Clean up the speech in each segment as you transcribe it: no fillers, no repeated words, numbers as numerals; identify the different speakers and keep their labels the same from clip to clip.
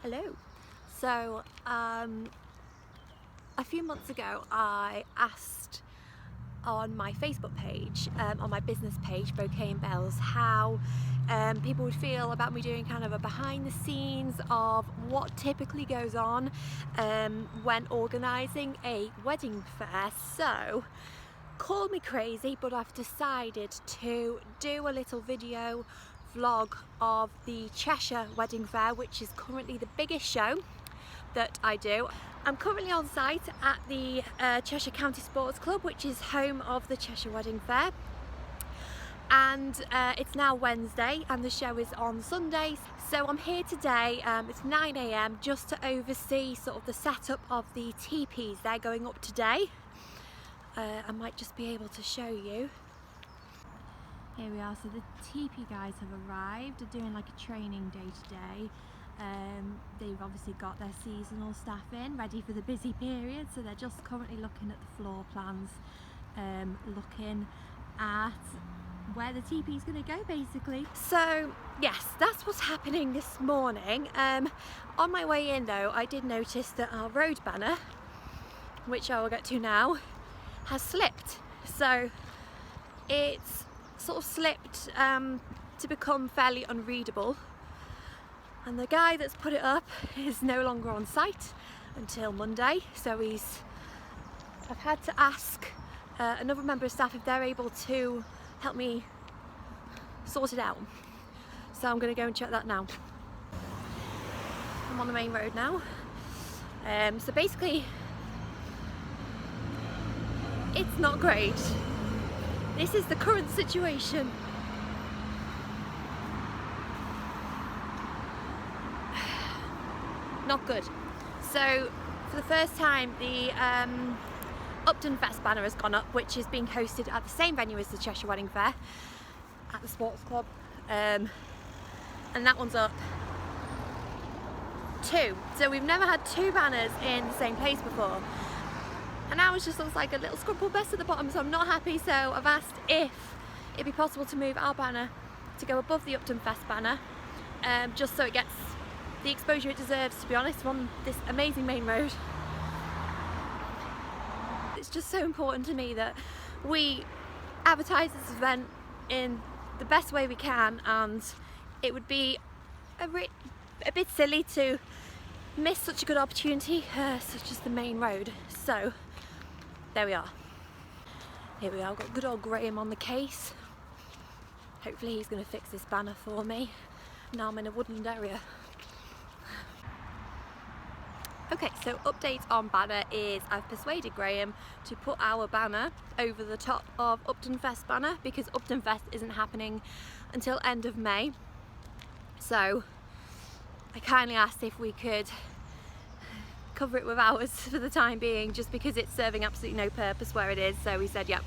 Speaker 1: Hello. So a few months ago I asked on my Facebook page, on my business page, Bouquet and Bells, how people would feel about me doing kind of a behind the scenes of what typically goes on when organising a wedding fair. So call me crazy, but I've decided to do a little video vlog of the Cheshire Wedding Fair, which is currently the biggest show that I do. I'm currently on site at the Cheshire County Sports Club, which is home of the Cheshire Wedding Fair, and it's now Wednesday and the show is on Sunday. So I'm here today, it's 9 AM, just to oversee sort of the setup of the teepees. They're going up today. I might just be able to show you. Here we are, so the teepee guys have arrived. They're doing like a training day today. They've obviously got their seasonal staff in, ready for the busy period, so they're just currently looking at the floor plans, looking at where the teepee is going to go basically. So yes, that's what's happening this morning. On my way in though, I did notice that our road banner, which I will get to now, has slipped. So it's sort of slipped to become fairly unreadable, and the guy that's put it up is no longer on site until Monday, so I've had to ask another member of staff if they're able to help me sort it out. So I'm going to go and check that now. I'm on the main road now. So basically it's not great. This is the current situation. Not good. So for the first time the Upton Fest banner has gone up, which is being hosted at the same venue as the Cheshire Wedding Fair, at the Sports Club, and that one's up too. So we've never had two banners in the same place before. And now it just looks like a little scrumpled mess at the bottom, so I'm not happy. So I've asked if it'd be possible to move our banner to go above the Upton Fest banner, just so it gets the exposure it deserves, to be honest, on this amazing main road. It's just so important to me that we advertise this event in the best way we can, and it would be a bit silly to miss such a good opportunity such as the main road. So there we are. Here we are. I've got good old Graham on the case. Hopefully he's going to fix this banner for me. Now I'm in a woodland area. Okay, so update on banner is I've persuaded Graham to put our banner over the top of Upton Fest banner, because Upton Fest isn't happening until end of May. So I kindly asked if we could cover it with ours for the time being, just because it's serving absolutely no purpose where it is. So we said, yep,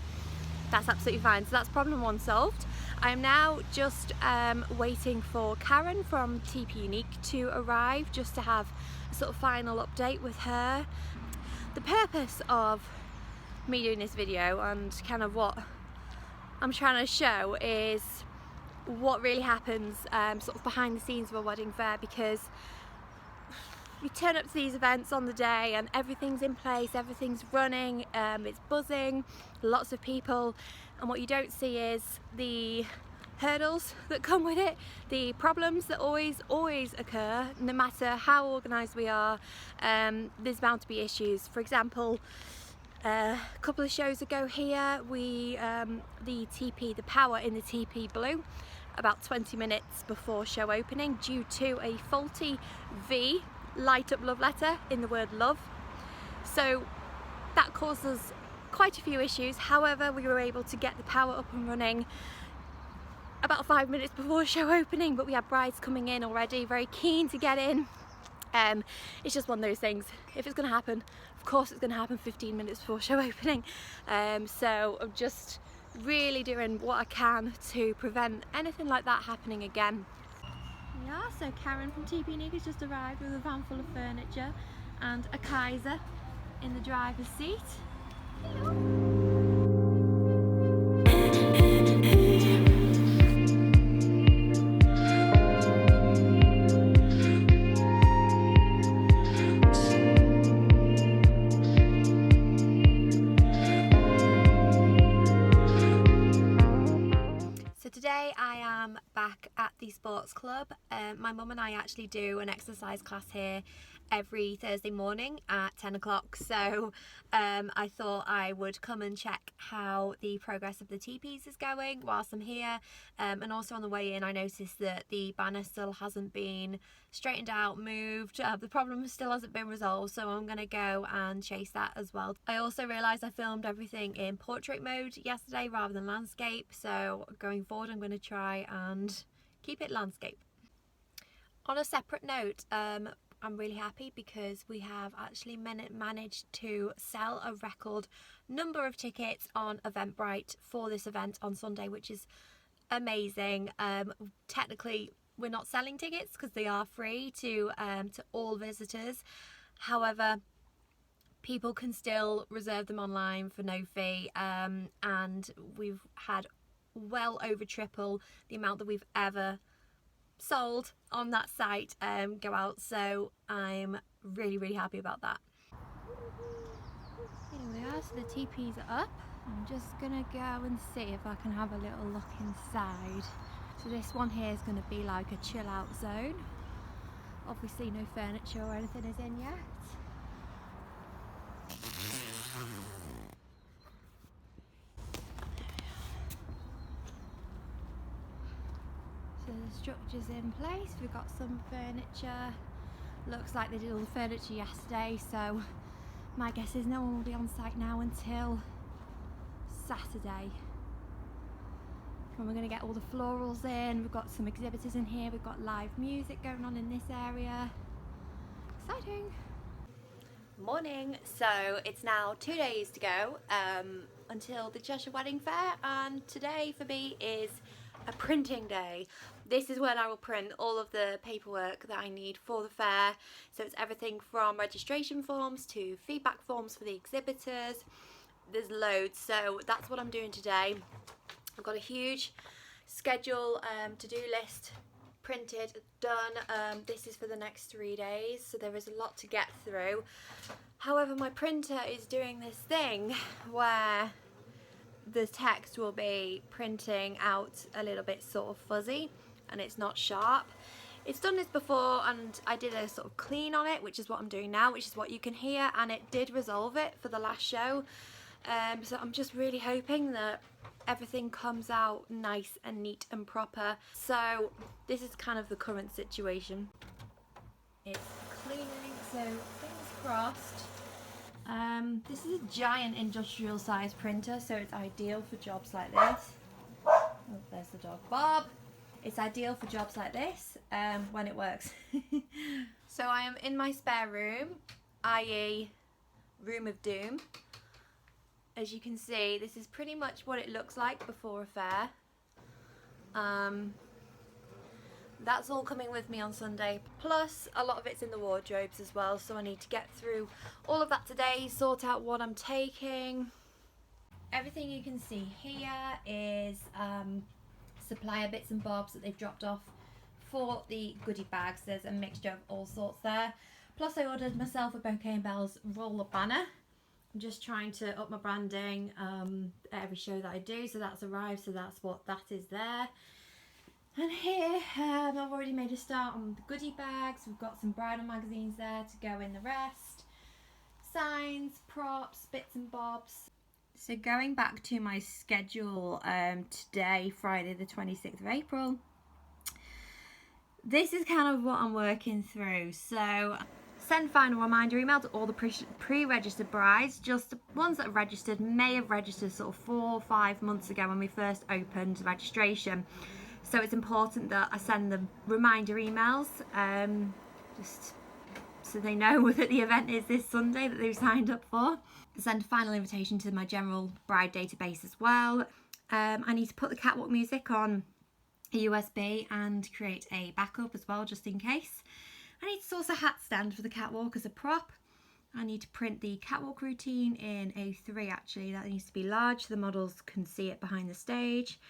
Speaker 1: that's absolutely fine. So that's problem one solved. I am now just waiting for Karen from TP Unique to arrive, just to have a sort of final update with her. The purpose of me doing this video and kind of what I'm trying to show is what really happens sort of behind the scenes of a wedding fair, because you turn up to these events on the day and everything's in place, everything's running, it's buzzing, lots of people, and what you don't see is the hurdles that come with it, the problems that always occur. No matter how organised we are, there's bound to be issues. For example, a couple of shows ago here, the power in the TP blew about 20 minutes before show opening due to a faulty V light up love letter in the word love. So that caused us quite a few issues. However, we were able to get the power up and running about 5 minutes before show opening, but we had brides coming in already, very keen to get in. It's just one of those things. If it's going to happen, of course it's going to happen 15 minutes before show opening. So I'm just really doing what I can to prevent anything like that happening again. Yeah, so Karen from TP Unique has just arrived with a van full of furniture and a Kaiser in the driver's seat. Sports Club. My mum and I actually do an exercise class here every Thursday morning at 10 o'clock, so I thought I would come and check how the progress of the teepees is going whilst I'm here, and also on the way in I noticed that the banner still hasn't been straightened out, moved, the problem still hasn't been resolved, so I'm going to go and chase that as well. I also realised I filmed everything in portrait mode yesterday rather than landscape, so going forward I'm going to try and keep it landscape. On a separate note, I'm really happy because we have actually managed to sell a record number of tickets on Eventbrite for this event on Sunday, which is amazing. Technically we're not selling tickets because they are free to all visitors. However, people can still reserve them online for no fee, and we've had well over triple the amount that we've ever sold on that site go out, so I'm really happy about that. Here we are, so the teepees are up. I'm just gonna go and see if I can have a little look inside. So this one here is going to be like a chill out zone. Obviously no furniture or anything is in yet. So the structure's in place, we've got some furniture. Looks like they did all the furniture yesterday, so my guess is no one will be on site now until Saturday. And we're going to get all the florals in, we've got some exhibitors in here, we've got live music going on in this area. Exciting! Morning, so it's now 2 days to go until the Cheshire Wedding Fair, and today for me is a printing day. This is when I will print all of the paperwork that I need for the fair, so it's everything from registration forms to feedback forms for the exhibitors. There's loads, so that's what I'm doing today. I've got a huge schedule, to-do list printed, done. This is for the next 3 days, so there is a lot to get through. However, my printer is doing this thing where the text will be printing out a little bit sort of fuzzy and it's not sharp. It's done this before and I did a sort of clean on it, which is what I'm doing now, which is what you can hear, and it did resolve it for the last show. So I'm just really hoping that everything comes out nice and neat and proper. So this is kind of the current situation. It's cleaning, so fingers crossed. This is a giant industrial size printer, so it's ideal for jobs like this. Oh, there's the dog Bob. It's ideal for jobs like this when it works. So I am in my spare room, i.e. room of doom. As you can see, this is pretty much what it looks like before a fair. That's all coming with me on Sunday, plus a lot of it's in the wardrobes as well, so I need to get through all of that today, sort out what I'm taking. Everything you can see here is supplier bits and bobs that they've dropped off for the goodie bags. There's a mixture of all sorts there. Plus I ordered myself a Bouquet and Bells roller banner. I'm just trying to up my branding at every show that I do, so that's arrived, so that's what that is there. And here I've already made a start on the goodie bags. We've got some bridal magazines there to go in the rest, signs, props, bits and bobs. So going back to my schedule, today, Friday the 26th of April, this is kind of what I'm working through. So send final reminder email to all the pre-registered brides. Just the ones that have registered may have registered sort of 4 or 5 months ago when we first opened registration. So it's important that I send them reminder emails, just so they know that the event is this Sunday that they've signed up for. Send a final invitation to my general bride database as well. I need to put the catwalk music on a USB and create a backup as well, just in case. I need to source a hat stand for the catwalk as a prop. I need to print the catwalk routine in A3 actually, that needs to be large so the models can see it behind the stage.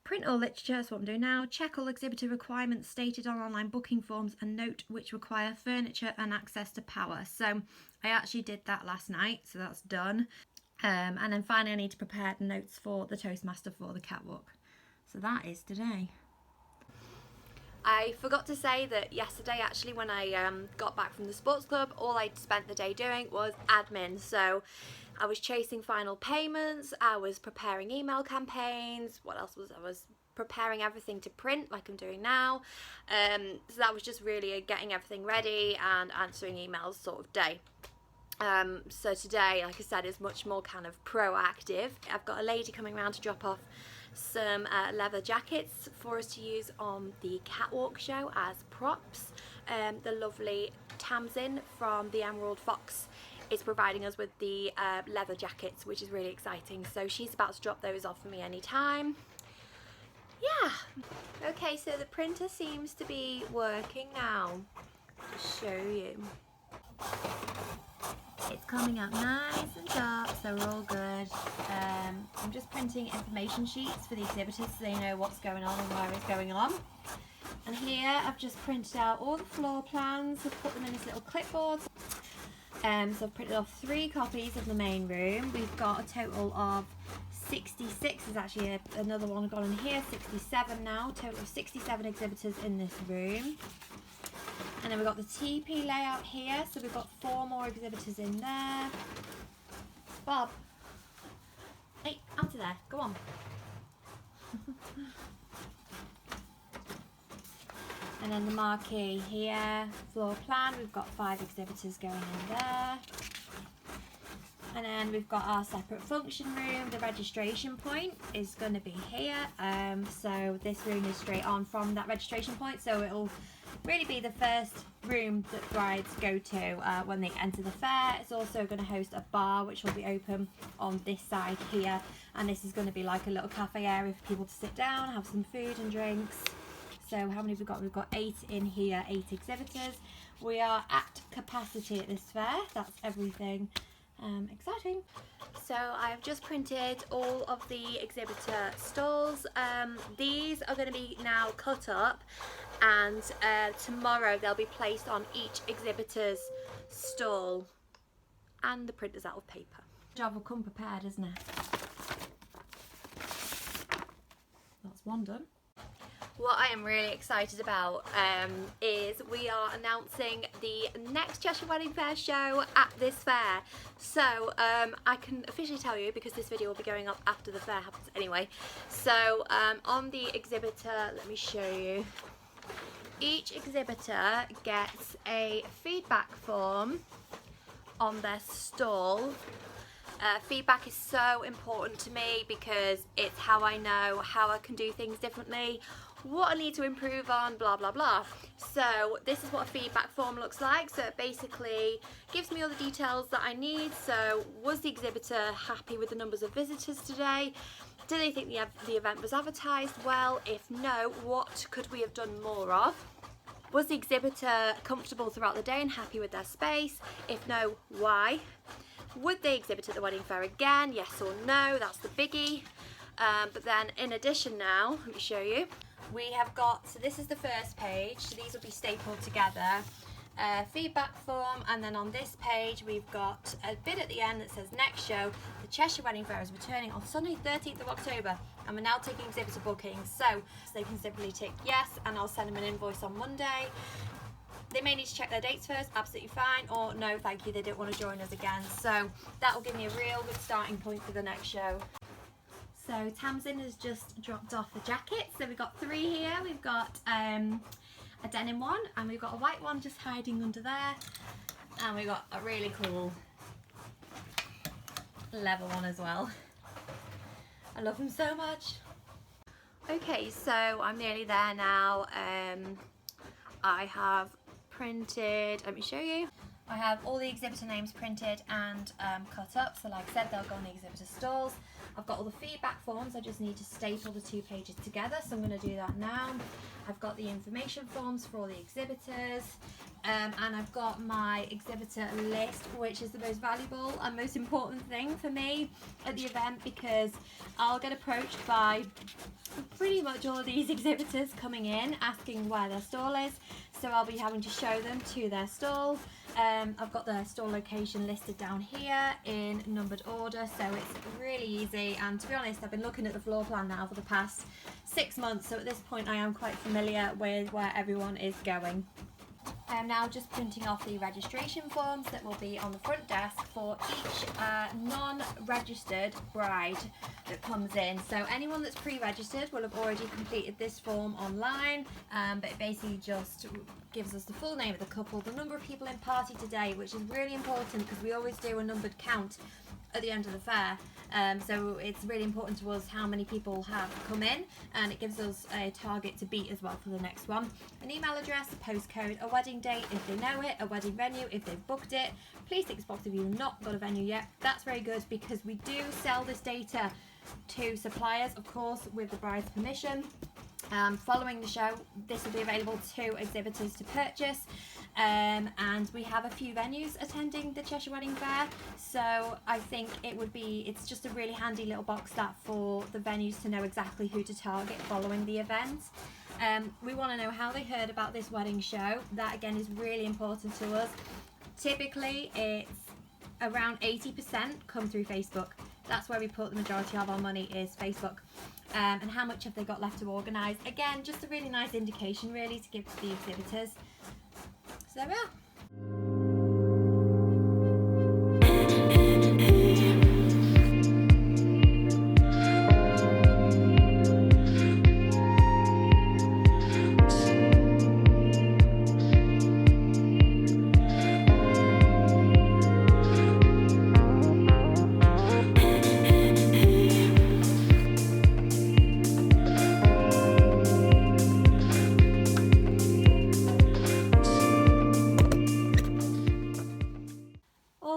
Speaker 1: Print all literature, that's what I'm doing now. Check all exhibitor requirements stated on online booking forms and note which require furniture and access to power. So I actually did that last night, so that's done. And then finally I need to prepare the notes for the Toastmaster for the catwalk. So that is today. I forgot to say that yesterday actually when I got back from the sports club, all I spent the day doing was admin. So I was chasing final payments, I was preparing email campaigns, what else was I was preparing everything to print like I'm doing now. So that was just really a getting everything ready and answering emails sort of day. So today, like I said, is much more kind of proactive. I've got a lady coming around to drop off some leather jackets for us to use on the catwalk show as props. The lovely Tamsin from the Emerald Fox is providing us with the leather jackets, which is really exciting. So she's about to drop those off for me anytime. Yeah. Okay, so the printer seems to be working now. Just show you. It's coming out nice and sharp, so we're all good. I'm just printing information sheets for the exhibitors so they know what's going on and where it's going on. And here I've just printed out all the floor plans. I've put them in this little clipboard. So I've printed off 3 copies of the main room. We've got a total of 66. There's actually another one gone in here, 67 now. Total of 67 exhibitors in this room. And then we've got the TP layout here, so we've got 4 more exhibitors in there. Bob, hey, out of there, go on. And then the marquee here, floor plan, we've got 5 exhibitors going in there. And then we've got our separate function room. The registration point is going to be here. So this room is straight on from that registration point, so it'll really be the first room that brides go to when they enter the fair. It's also going to host a bar which will be open on this side here, and this is going to be like a little cafe area for people to sit down, have some food and drinks. So how many have we got? We've got 8 in here, 8 exhibitors. We are at capacity at this fair. That's everything exciting. So I've just printed all of the exhibitor stalls. These are going to be now cut up, and tomorrow they'll be placed on each exhibitor's stall, and the printer's out of paper. Job will come prepared, isn't it? That's one done. What I am really excited about is we are announcing the next Cheshire Wedding Fair show at this fair. So I can officially tell you, because this video will be going up after the fair happens anyway. So on the exhibitor, let me show you. Each exhibitor gets a feedback form on their stall. Feedback is so important to me because it's how I know how I can do things differently, what I need to improve on, blah blah blah. So this is what a feedback form looks like. So it basically gives me all the details that I need. So was the exhibitor happy with the numbers of visitors today? Do they think the event was advertised well? If no, what could we have done more of? Was the exhibitor comfortable throughout the day and happy with their space? If no, why? Would they exhibit at the wedding fair again? Yes or no? That's the biggie. But then in addition now, let me show you. We have got, so this is the first page. So these will be stapled together. Feedback form, and then on this page we've got a bit at the end that says next show, the Cheshire Wedding Fair is returning on Sunday 13th of October, and we're now taking exhibitor bookings. So they can simply tick yes, and I'll send them an invoice on Monday. They may need to check their dates first, absolutely fine, or no thank you, they don't want to join us again. So that will give me a real good starting point for the next show. So Tamsin has just dropped off the jacket. So we've got 3 here. We've got a denim one, and we've got a white one just hiding under there, and we've got a really cool leather one as well. I love them so much. Okay, so I'm nearly there now. I have printed, let me show you. I have all the exhibitor names printed and cut up, so like I said, they'll go on the exhibitor stalls. I've got all the feedback forms, I just need to staple the 2 pages together, so I'm going to do that now. I've got the information forms for all the exhibitors, and I've got got my exhibitor list, which is the most valuable and most important thing for me at the event, because I'll get approached by pretty much all of these exhibitors coming in asking where their stall is, so I'll be having to show them to their stall. I've got their stall location listed down here in numbered order, so it's really easy, and to be honest, I've been looking at the floor plan now for the past 6 months, so at this point I am quite familiar with where everyone is going. I am now just printing off the registration forms that will be on the front desk for each non-registered bride that comes in. So anyone that's pre-registered will have already completed this form online, but it basically just gives us the full name of the couple, the number of people in party today, which is really important because we always do a numbered count at the end of the fair. So it's really important to us how many people have come in, and it gives us a target to beat as well for the next one. An email address, a postcode, a wedding date if they know it, a wedding venue if they've booked it. Please tick this box if you've not got a venue yet. That's very good because we do sell this data to suppliers, of course, with the bride's permission. Following the show, this will be available to exhibitors to purchase, and we have a few venues attending the Cheshire Wedding Fair, so I think it's just a really handy little box that for the venues to know exactly who to target following the event. We want to know how they heard about this wedding show. That again is really important to us. Typically it's around 80% come through Facebook. That's where we put the majority of our money, is Facebook. And how much have they got left to organise? Again, just a really nice indication really to give to the exhibitors. So there we are.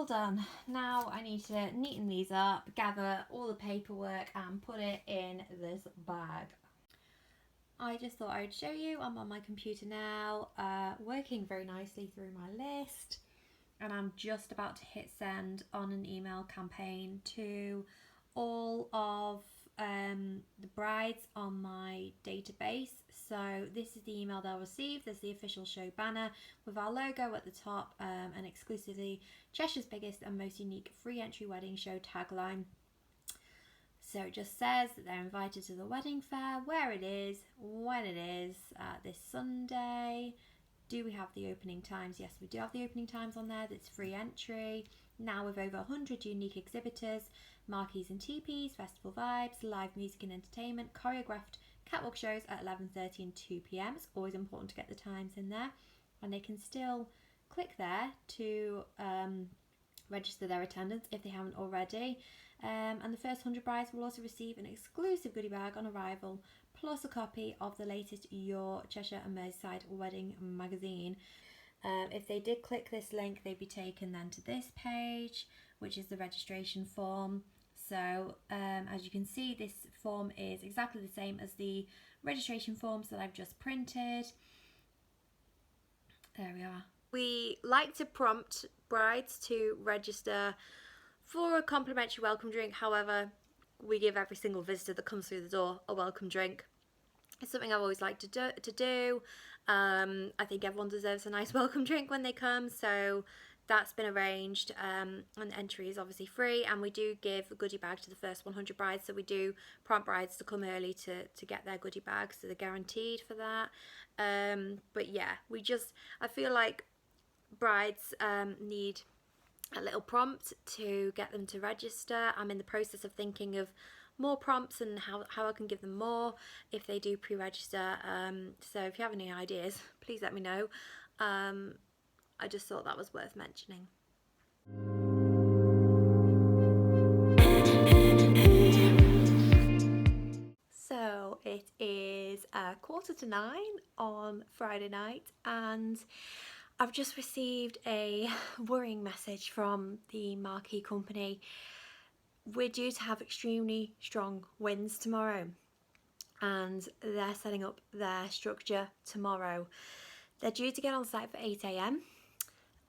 Speaker 1: Done. Now I need to neaten these up, gather all the paperwork and put it in this bag. I just thought I'd show you. I'm on my computer now, working very nicely through my list, and I'm just about to hit send on an email campaign to all of the brides on my database. So this is the email they'll receive. There's the official show banner with our logo at the top, and exclusively Cheshire's biggest and most unique free entry wedding show tagline. So it just says that they're invited to the wedding fair, where it is, when it is, this Sunday. Do we have the opening times? Yes, we do have the opening times on there. That's free entry. Now with over 100 unique exhibitors, marquees and teepees, festival vibes, live music and entertainment, choreographed catwalk shows at 11:30 and 2 p.m. It's always important to get the times in there, and they can still click there to register their attendance if they haven't already. And the first 100 brides will also receive an exclusive goodie bag on arrival, plus a copy of the latest Your Cheshire and Merseyside Wedding magazine. If they did click this link, they'd be taken then to this page, which is the registration form. So as you can see, this form is exactly the same as the registration forms that I've just printed. There we are. We like to prompt brides to register for a complimentary welcome drink. However, we give every single visitor that comes through the door a welcome drink. It's something I've always liked to do. I think everyone deserves a nice welcome drink when they come, so that's been arranged, and entry is obviously free, and we do give a goodie bag to the first 100 brides, so we do prompt brides to come early to get their goodie bags, so they're guaranteed for that. But yeah, I feel like brides need a little prompt to get them to register. I'm in the process of thinking of more prompts and how I can give them more if they do pre-register. So if you have any ideas, please let me know. I just thought that was worth mentioning. So it is 9:15 on Friday night, and I've just received a worrying message from the marquee company. We're due to have extremely strong winds tomorrow, and they're setting up their structure tomorrow. They're due to get on site for 8 a.m.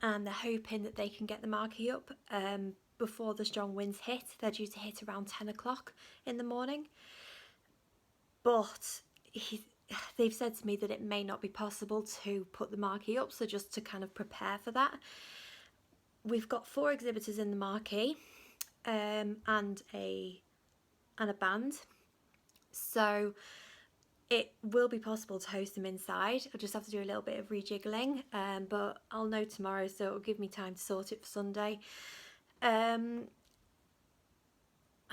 Speaker 1: and they're hoping that they can get the marquee up before the strong winds hit. They're due to hit around 10 o'clock in the morning, but they've said to me that it may not be possible to put the marquee up, so just to kind of prepare for that. We've got 4 exhibitors in the marquee and a band, so it will be possible to host them inside. I'll just have to do a little bit of rejiggling, but I'll know tomorrow, so it'll give me time to sort it for Sunday. I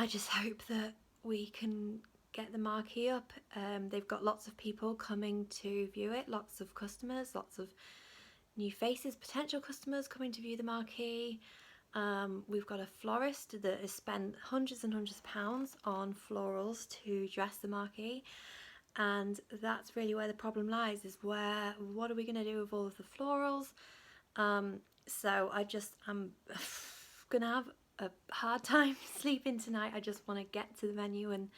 Speaker 1: just hope that we can get the marquee up. They've got lots of people coming to view it, lots of customers, lots of new faces, potential customers coming to view the marquee. We've got a florist that has spent hundreds and hundreds of pounds on florals to dress the marquee, and that's really where the problem lies, is what are we going to do with all of the florals? So I'm gonna have a hard time sleeping tonight. I just want to get to the venue and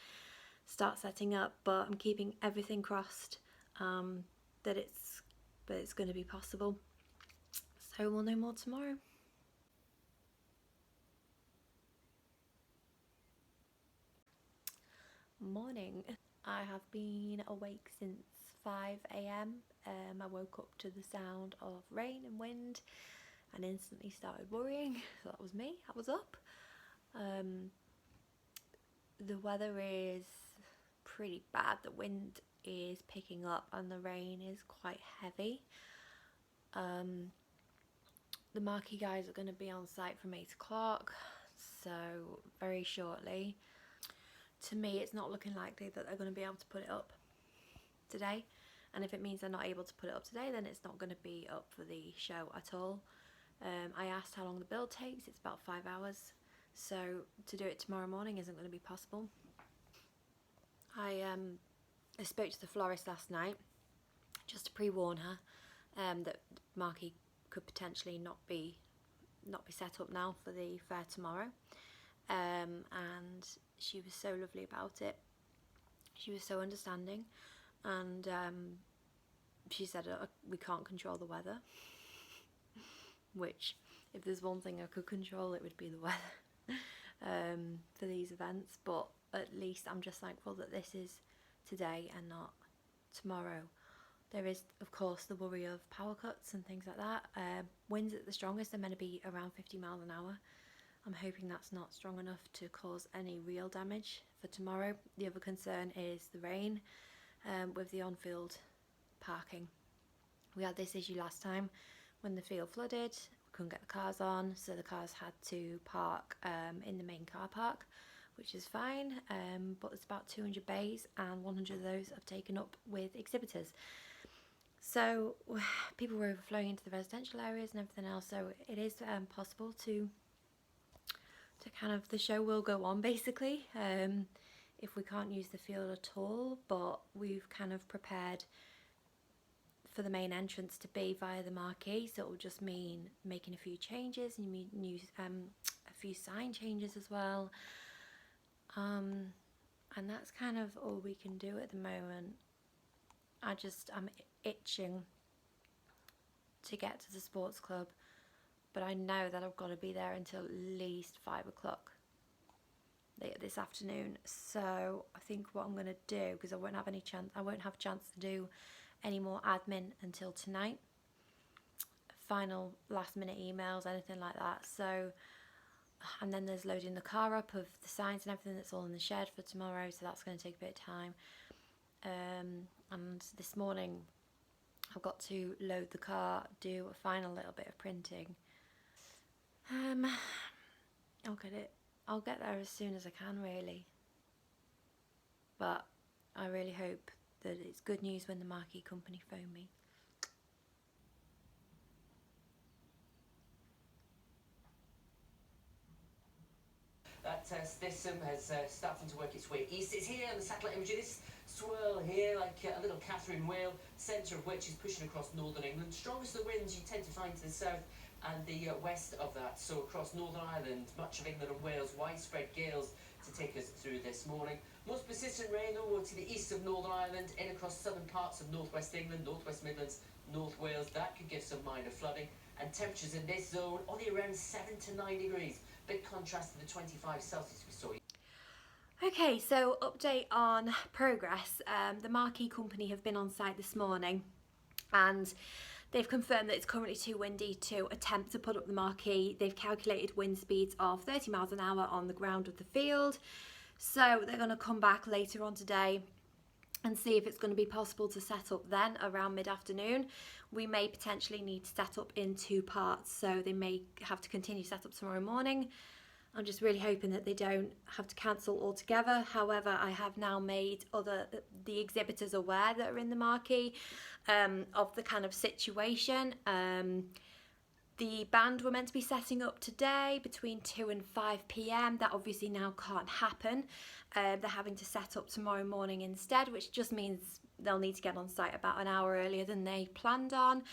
Speaker 1: start setting up, but I'm keeping everything crossed that it's going to be possible. So we'll know more tomorrow. Morning. I have been awake since 5 a.m. I woke up to the sound of rain and wind and instantly started worrying. So that was me. I was up. The weather is pretty bad. The wind is picking up and the rain is quite heavy. The marquee guys are going to be on site from 8 o'clock, so very shortly. To me, it's not looking likely that they're going to be able to put it up today, and if it means they're not able to put it up today, then it's not going to be up for the show at all. I asked how long the build takes. It's about 5 hours, so to do it tomorrow morning isn't going to be possible. I spoke to the florist last night just to pre-warn her that the marquee could potentially not be set up now for the fair tomorrow, and she was so lovely about it. She was so understanding, and she said we can't control the weather, which if there's one thing I could control, it would be the weather for these events. But at least I'm just thankful that this is today and not tomorrow. There is, of course, the worry of power cuts and things like that. Winds at the strongest are meant to be around 50 miles an hour. I'm hoping that's not strong enough to cause any real damage for tomorrow. The other concern is the rain with the on-field parking. We had this issue last time when the field flooded. We couldn't get the cars on, so the cars had to park in the main car park, which is fine, but it's about 200 bays and 100 of those are taken up with exhibitors. So people were overflowing into the residential areas and everything else, so it is possible to kind of, the show will go on basically if we can't use the field at all, but we've kind of prepared for the main entrance to be via the marquee, so it will just mean making a few changes and a few sign changes as well, and that's kind of all we can do at the moment. I'm itching to get to the sports club, but I know that I've got to be there until at least 5 o'clock this afternoon. So I think what I'm going to do, because I won't have a chance to do any more admin until tonight, final last minute emails, anything like that. So, and then there's loading the car up of the signs and everything that's all in the shed for tomorrow, so that's going to take a bit of time. And this morning I've got to load the car, do a final little bit of printing. I'll get there as soon as I can, really, but I really hope that it's good news when the marquee company phone me.
Speaker 2: That system has started to work its way east. It's here on the satellite imagery. This swirl here, like a little Catherine wheel, centre of which is pushing across northern England. Strongest of the winds you tend to find to the south and the west of that. So across Northern Ireland, much of England and Wales, widespread gales to take us through this morning. Most persistent rain over to the east of Northern Ireland, in across southern parts of northwest England, northwest Midlands, North Wales. That could give some minor flooding. and temperatures in this zone only around 7 to 9 degrees. Big contrast to the 25 Celsius we saw.
Speaker 1: Okay, so update on progress. The marquee company have been on site this morning and they've confirmed that it's currently too windy to attempt to put up the marquee. They've calculated wind speeds of 30 miles an hour on the ground of the field. So they're going to come back later on today and see if it's going to be possible to set up then around mid-afternoon. We may potentially need to set up in 2 parts, so they may have to continue set up tomorrow morning. I'm just really hoping that they don't have to cancel altogether. However, I have now made the exhibitors aware that are in the marquee of the kind of situation. The band were meant to be setting up today between 2 and 5 p.m. That obviously now can't happen. They're having to set up tomorrow morning instead, which just means they'll need to get on site about an hour earlier than they planned on.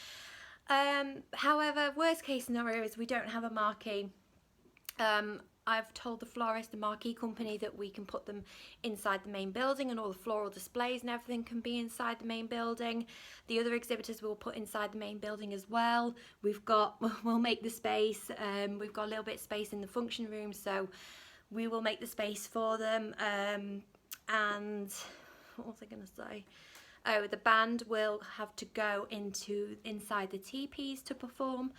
Speaker 1: However, worst case scenario is we don't have a marquee. I've told the florist, the marquee company, that we can put them inside the main building and all the floral displays and everything can be inside the main building. The other exhibitors we'll put inside the main building as well. We'll make the space. We've got a little bit of space in the function room, so we will make the space for them. And what was I going to say? Oh, the band will have to go inside the teepees to perform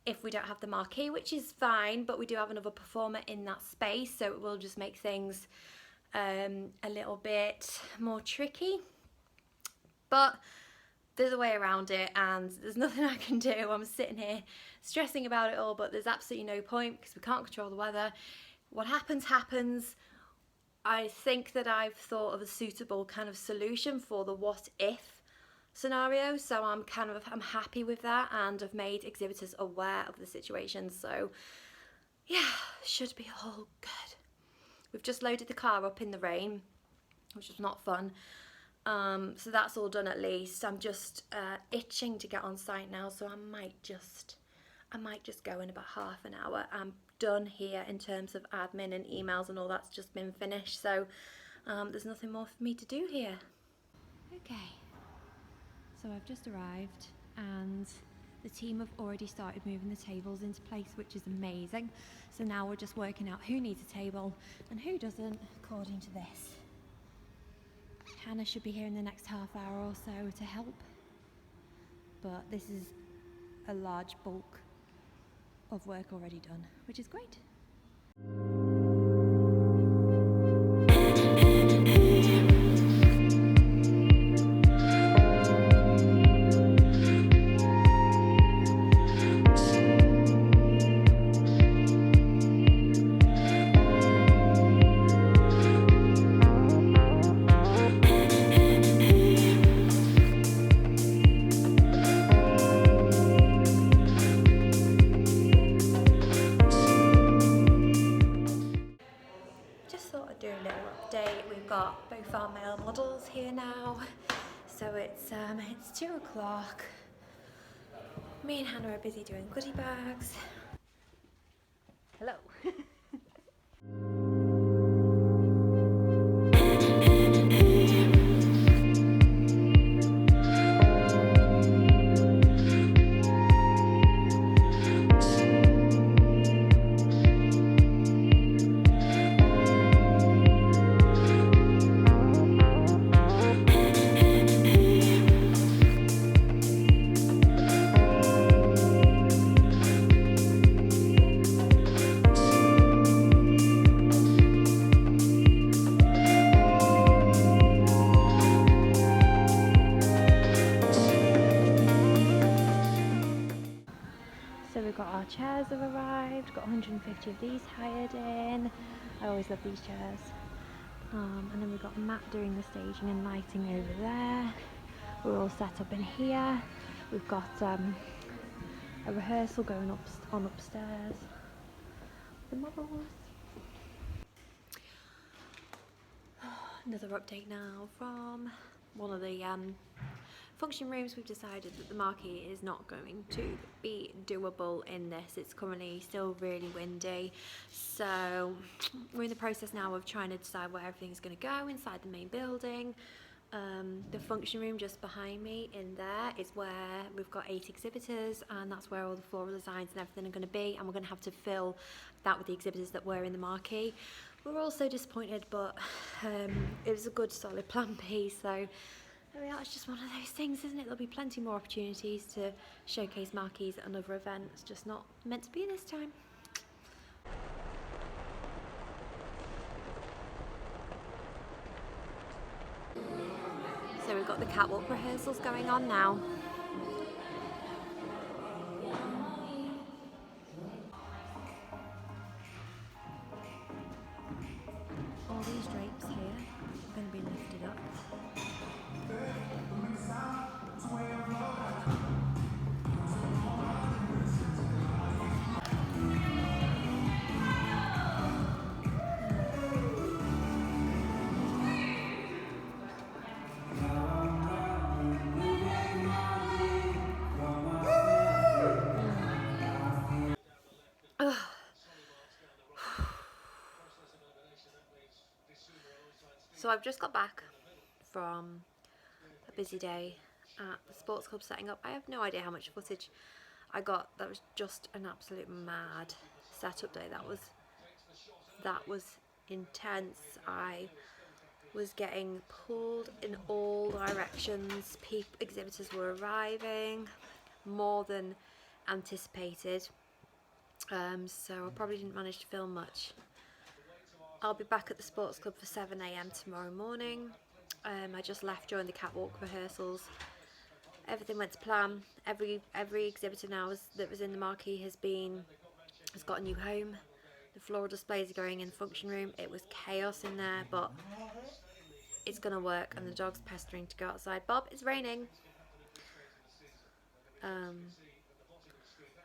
Speaker 1: if we don't have the marquee, which is fine, but we do have another performer in that space, so it will just make things a little bit more tricky. But there's a way around it and there's nothing I can do. I'm sitting here stressing about it all, but there's absolutely no point because we can't control the weather. What happens, happens. I think that I've thought of a suitable kind of solution for the what if scenario, so I'm happy with that, and I've made exhibitors aware of the situation, so yeah, should be all good. We've just loaded the car up in the rain, which was not fun, so that's all done at least. I'm just itching to get on site now, so I might just go in about half an hour. I'm done here in terms of admin and emails and all that's just been finished, so there's nothing more for me to do here. Okay. So I've just arrived and the team have already started moving the tables into place, which is amazing. So now we're just working out who needs a table and who doesn't, according to this. Hannah should be here in the next half hour or so to help. But this is a large bulk of work already done, which is great. Do a little update. We've got both our male models here now, so it's 2 o'clock. Me and Hannah are busy doing goodie bags. Hello. So we've got our chairs have arrived, got 150 of these hired in. I always love these chairs. And then we've got Matt doing the staging and lighting over there. We're all set up in here. We've got a rehearsal going on upstairs. The models. Another update now from one of the function rooms. We've decided that the marquee is not going to be doable in this. It's currently still really windy, so we're in the process now of trying to decide where everything's going to go inside the main building. The function room just behind me in there is where we've got 8 exhibitors, and that's where all the floral designs and everything are going to be, and we're going to have to fill that with the exhibitors that were in the marquee. We're all so disappointed, but it was a good solid plan B, so it's just one of those things, isn't it? There'll be plenty more opportunities to showcase marquees at another event. It's just not meant to be this time. So we've got the catwalk rehearsals going on now. All these drapes here are going to be lifted up. So I've just got back from a busy day at the sports club setting up. I have no idea how much footage I got. That was just an absolute mad setup day. That was intense. I was getting pulled in all directions. Exhibitors were arriving more than anticipated. So I probably didn't manage to film much. I'll be back at the sports club for 7 AM tomorrow morning. I just left during the catwalk rehearsals. Everything went to plan. Every exhibitor now that was in the marquee has got a new home. The floral displays are going in the function room. It was chaos in there, but it's gonna work, and the dog's pestering to go outside. Bob, it's raining.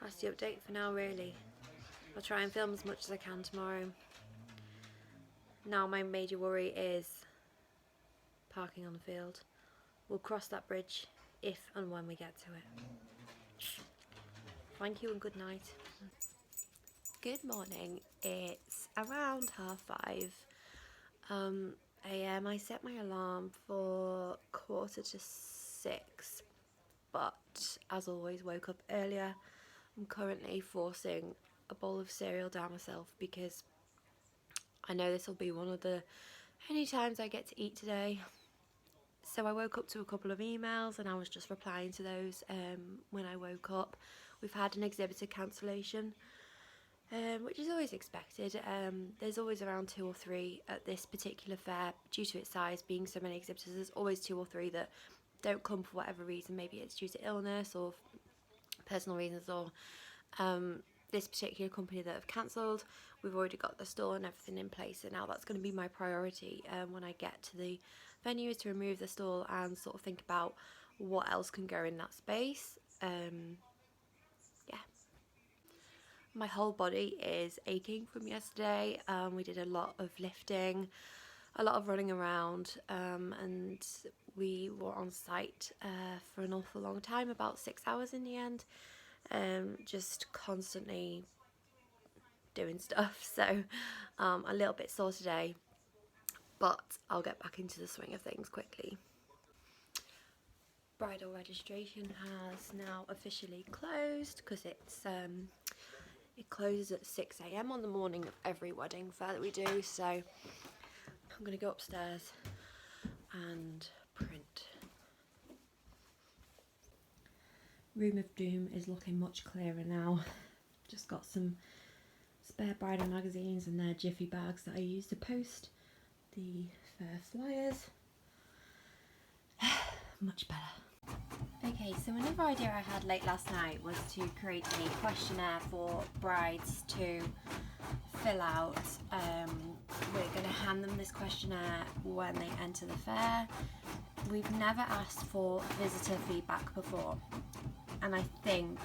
Speaker 1: That's the update for now, really. I'll try and film as much as I can tomorrow. Now my major worry is parking on the field. We'll cross that bridge if and when we get to it. Thank you and good night. Good morning. It's around 5:30 AM. I set my alarm for 5:45, but as always woke up earlier. I'm currently forcing a bowl of cereal down myself because I know this will be one of the only times I get to eat today. So I woke up to a couple of emails and I was just replying to those when I woke up. We've had an exhibitor cancellation, which is always expected. There's always around 2 or 3 at this particular fair. Due to its size being so many exhibitors, there's always 2 or 3 that don't come for whatever reason. Maybe it's due to illness or personal reasons, or this particular company that have cancelled. We've already got the store and everything in place, and now that's going to be my priority when I get to the venue, is to remove the stall and sort of think about what else can go in that space. Yeah. My whole body is aching from yesterday. We did a lot of lifting, a lot of running around, and we were on site for an awful long time, about 6 hours in the end, just constantly doing stuff. So a little bit sore today, but I'll get back into the swing of things quickly. Bridal registration has now officially closed because it closes at 6 AM on the morning of every wedding fair that we do. So I'm going to go upstairs and print. Room of Doom is looking much clearer now. Just got some spare bridal magazines and their jiffy bags that I use to post the fair flyers. Much better. Okay, so another idea I had late last night was to create a questionnaire for brides to fill out. We're going to hand them this questionnaire when they enter the fair. We've never asked for visitor feedback before, and I think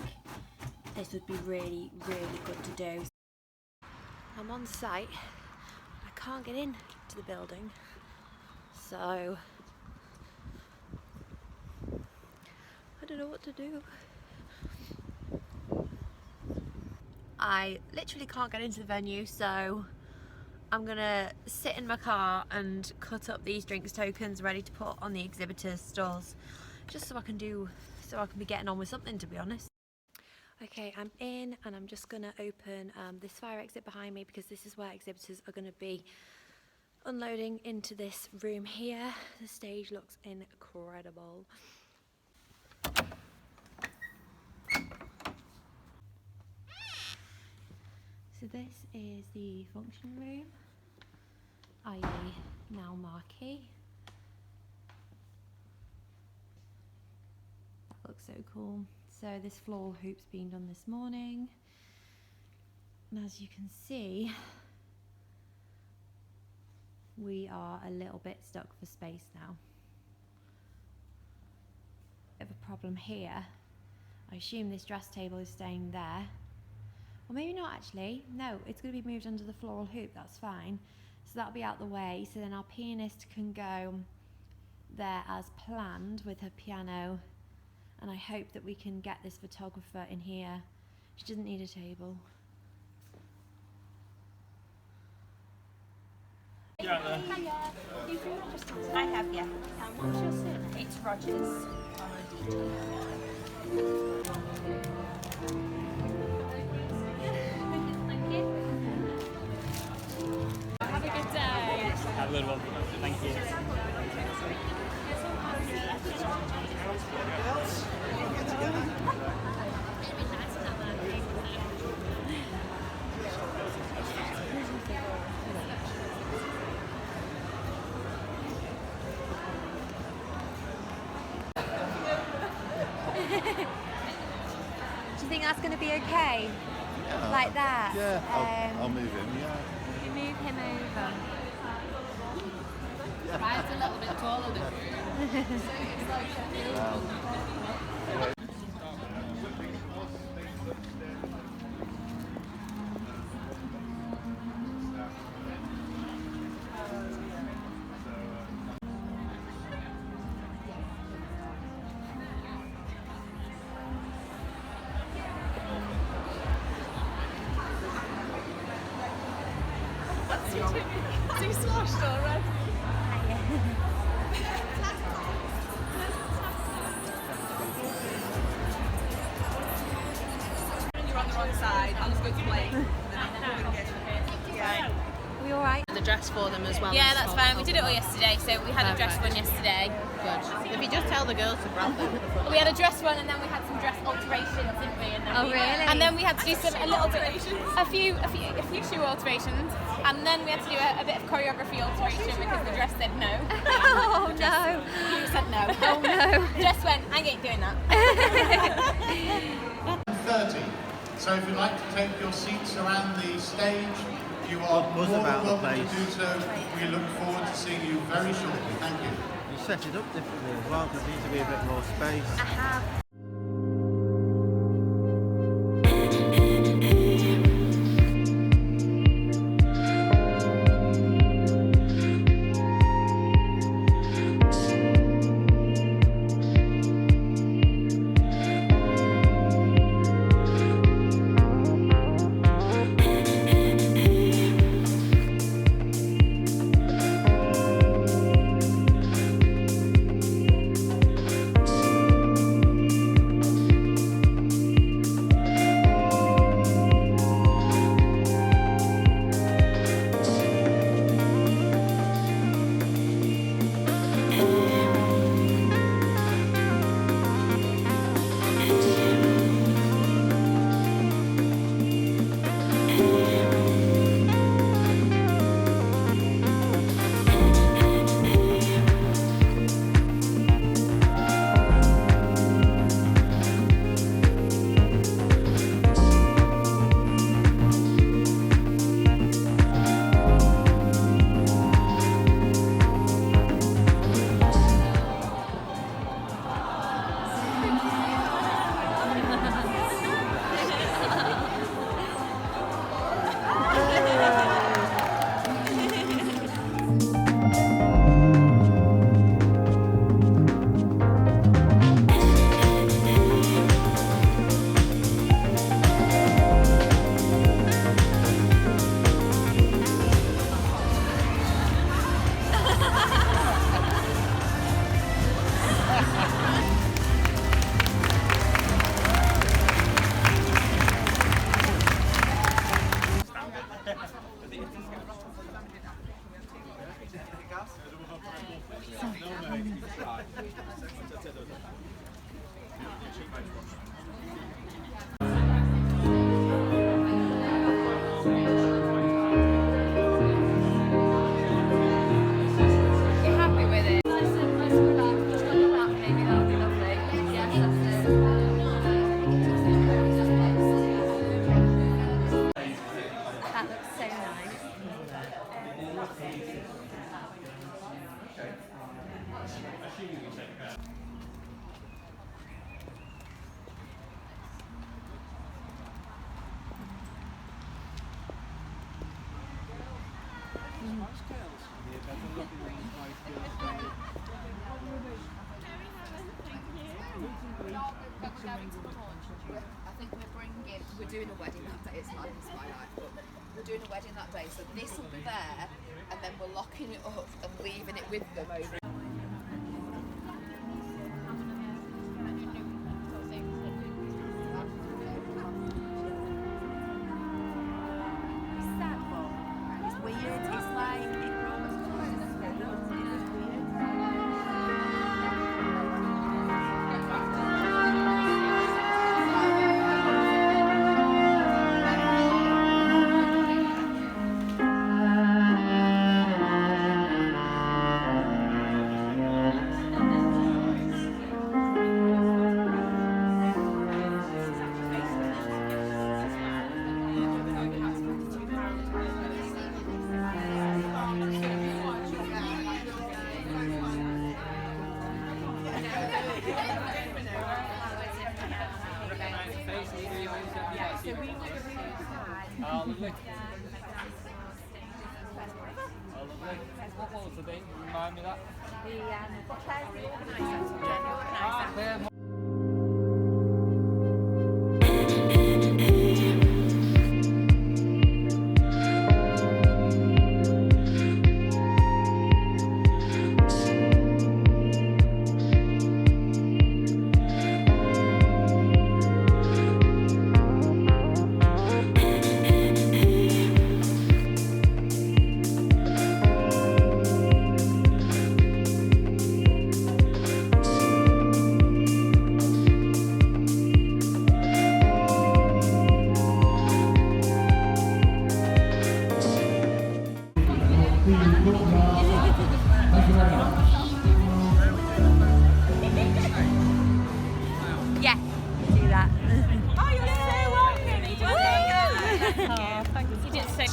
Speaker 1: this would be really, really good to do. I'm on site. I can't get in to the building, so I don't know what to do. I literally can't get into the venue, so I'm gonna sit in my car and cut up these drinks tokens ready to put on the exhibitors' stalls, just so I can be getting on with something, to be honest. Okay, I'm in and I'm just gonna open this fire exit behind me, because this is where exhibitors are gonna be unloading into this room here. The stage looks incredible. So this is the function room, i.e. now marquee. That looks so cool. So this floral hoop's been done this morning, and as you can see, we are a little bit stuck for space now. Bit of a problem here. I assume this dress table is staying there. Or maybe not actually. No, it's going to be moved under the floral hoop, that's fine. So that'll be out the way, so then our pianist can go there as planned with her piano, and I hope that we can get this photographer in here. She doesn't need a table.
Speaker 3: Yeah. I have, yeah. What's your surname? It's Rogers. Thank you. Have a good day.
Speaker 4: Have a good one. Thank you.
Speaker 1: Do you think that's going to be okay?
Speaker 5: Yeah.
Speaker 1: Like that?
Speaker 5: Yeah, I'll move him, yeah.
Speaker 1: You move him over.
Speaker 3: Ryan's a little bit taller than too sloshed already. You're on the wrong side. That was good to play. Yeah.
Speaker 1: Are we alright?
Speaker 6: The dress for them as well.
Speaker 3: Yeah, that's fine. We did it all yesterday, so we had a dress run yesterday.
Speaker 6: Good. If you just tell the girls to grab them.
Speaker 3: We had a dress run, and then we had some dress alterations, didn't we? And then
Speaker 1: Really?
Speaker 3: And then we had to do a few shoe alterations, and then we had to do a bit of choreography alteration because the dress said no.
Speaker 1: Oh no.
Speaker 3: You said no.
Speaker 1: Oh no.
Speaker 3: Dress went, I ain't doing that.
Speaker 7: 30. So if you'd like to take your seats around the stage, you are more
Speaker 4: was
Speaker 7: than
Speaker 4: about the
Speaker 7: welcome to
Speaker 4: place?
Speaker 7: do so. We look forward to seeing you very shortly. Thank you.
Speaker 4: You set it up differently as well, because there needs to be a bit more space.
Speaker 1: I have.
Speaker 8: think we're doing a wedding that day. It's like it's my life, but we're doing a wedding that day, so this will be there, and then we're locking it up and leaving it with them over.
Speaker 1: It's weird. It's like
Speaker 9: Remind me that.
Speaker 1: yeah, do that.
Speaker 3: Oh, you're so welcome. You did so.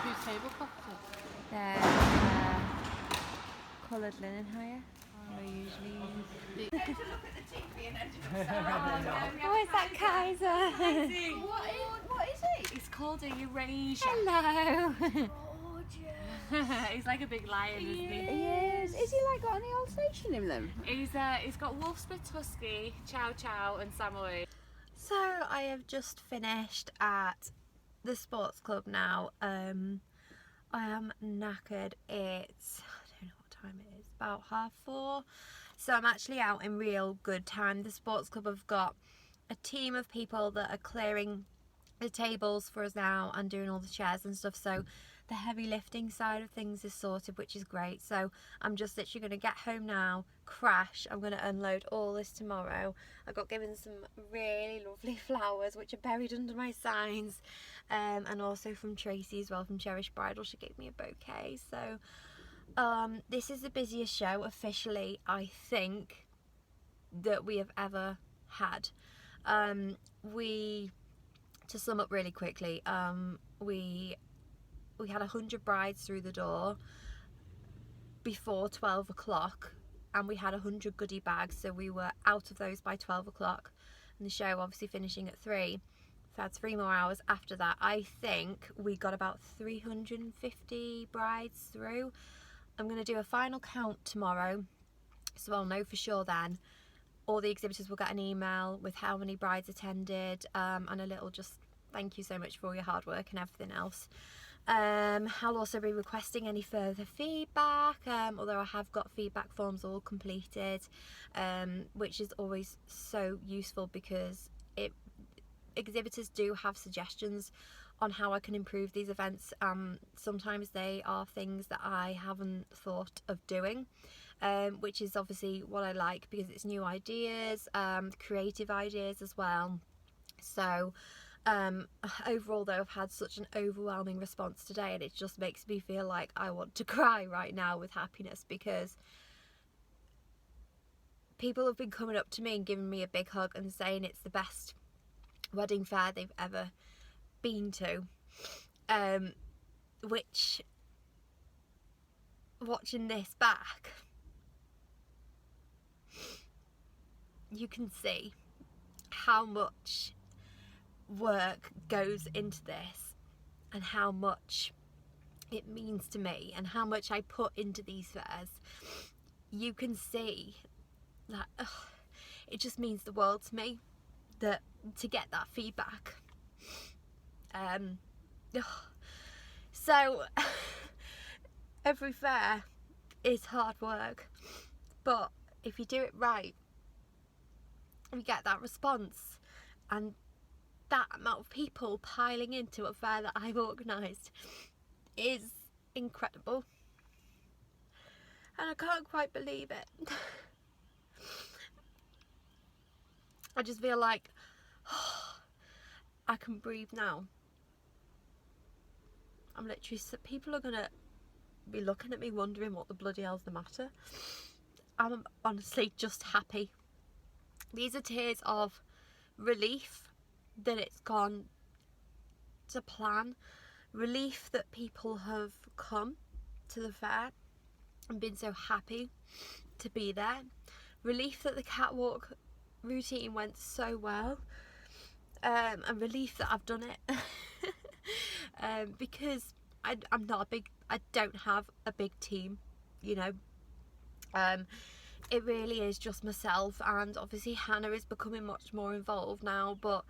Speaker 6: Whose tablecloth is it?
Speaker 1: They're coloured linen hire. I usually use. Oh, is that Kaiser?
Speaker 8: What is it?
Speaker 1: It's called a Eurasia. Hello. He's like a big lion, isn't he?
Speaker 8: Yes. Is he like got any Alsatian in them?
Speaker 1: He's got Wolfspitz Husky, Chow Chow, and Samoyed. So I have just finished at the sports club now. I am knackered. It's, I don't know what time it is, about 4:30. So I'm actually out in real good time. The sports club have got a team of people that are clearing the tables for us now and doing all the chairs and stuff, so the heavy lifting side of things is sorted, which is great. So I'm just literally going to get home now, crash. I'm going to unload all this tomorrow. I got given some really lovely flowers which are buried under my signs, and also from Tracy as well, from Cherish Bridal. She gave me a bouquet. So this is the busiest show officially, I think, that we have ever had. To sum up really quickly, we had 100 brides through the door before 12 o'clock, and we had 100 goodie bags, so we were out of those by 12 o'clock, and the show obviously finishing at 3. So I had 3 more hours after that. I think we got about 350 brides through. I'm going to do a final count tomorrow, so I'll know for sure then. All the exhibitors will get an email with how many brides attended, and a little just thank you so much for all your hard work and everything else. I'll also be requesting any further feedback, although I have got feedback forms all completed, which is always so useful because exhibitors do have suggestions on how I can improve these events. Sometimes they are things that I haven't thought of doing, which is obviously what I like, because it's new ideas, creative ideas as well. So overall though, I've had such an overwhelming response today, and it just makes me feel like I want to cry right now with happiness, because people have been coming up to me and giving me a big hug and saying it's the best wedding fair they've ever been to, which, watching this back, you can see how much work goes into this and how much it means to me and how much I put into these fairs. You can see that it just means the world to me, that to get that feedback. So every fair is hard work, but if you do it right, you get that response, and that amount of people piling into a fair that I've organised is incredible, and I can't quite believe it. I just feel like I can breathe now. I'm literally, people are gonna be looking at me wondering what the bloody hell's the matter. I'm honestly just happy. These are tears of relief that it's gone to plan, relief that people have come to the fair and been so happy to be there, relief that the catwalk routine went so well, and relief that I've done it. Because I don't have a big team, you know. It really is just myself, and obviously Hannah is becoming much more involved now, but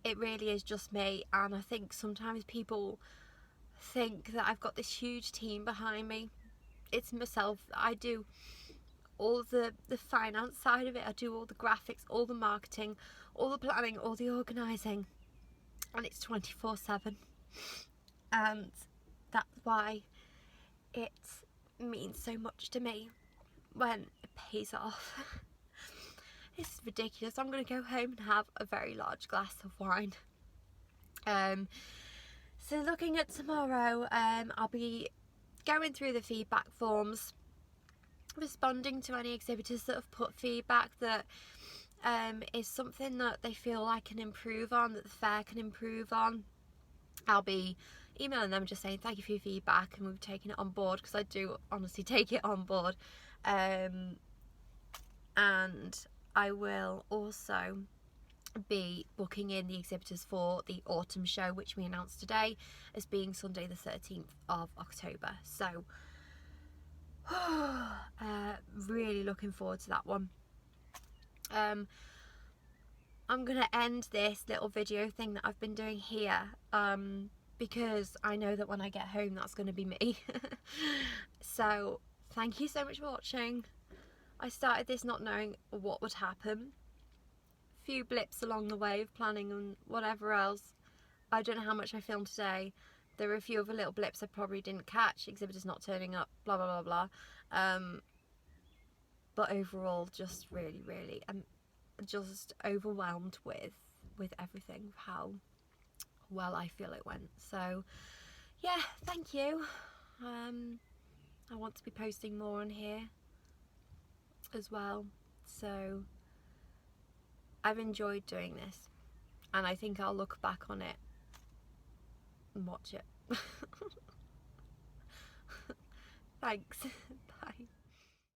Speaker 1: it really is just me. And I think sometimes people think that I've got this huge team behind me. It's myself. I do all the finance side of it, I do all the graphics, all the marketing, all the planning, all the organising, and it's 24/7, and that's why it means so much to me when it pays off. It's ridiculous. I'm going to go home and have a very large glass of wine. So looking at tomorrow, I'll be going through the feedback forms, responding to any exhibitors that have put feedback that is something that they feel I can improve on, that the fair can improve on. I'll be emailing them just saying thank you for your feedback, and we've taken it on board, because I do honestly take it on board. And I will also be booking in the exhibitors for the autumn show, which we announced today as being Sunday the 13th of October. So really looking forward to that one. I'm gonna end this little video thing that I've been doing here, because I know that when I get home that's going to be me. So thank you so much for watching. I started this not knowing what would happen. Few blips along the way of planning and whatever else. I don't know how much I filmed today. There were a few other little blips I probably didn't catch, exhibitors not turning up, blah blah blah blah. But overall, just really I'm just overwhelmed with everything, how well I feel it went. So yeah, thank you. I want to be posting more on here as well, so I've enjoyed doing this, and I think I'll look back on it and watch it. Thanks.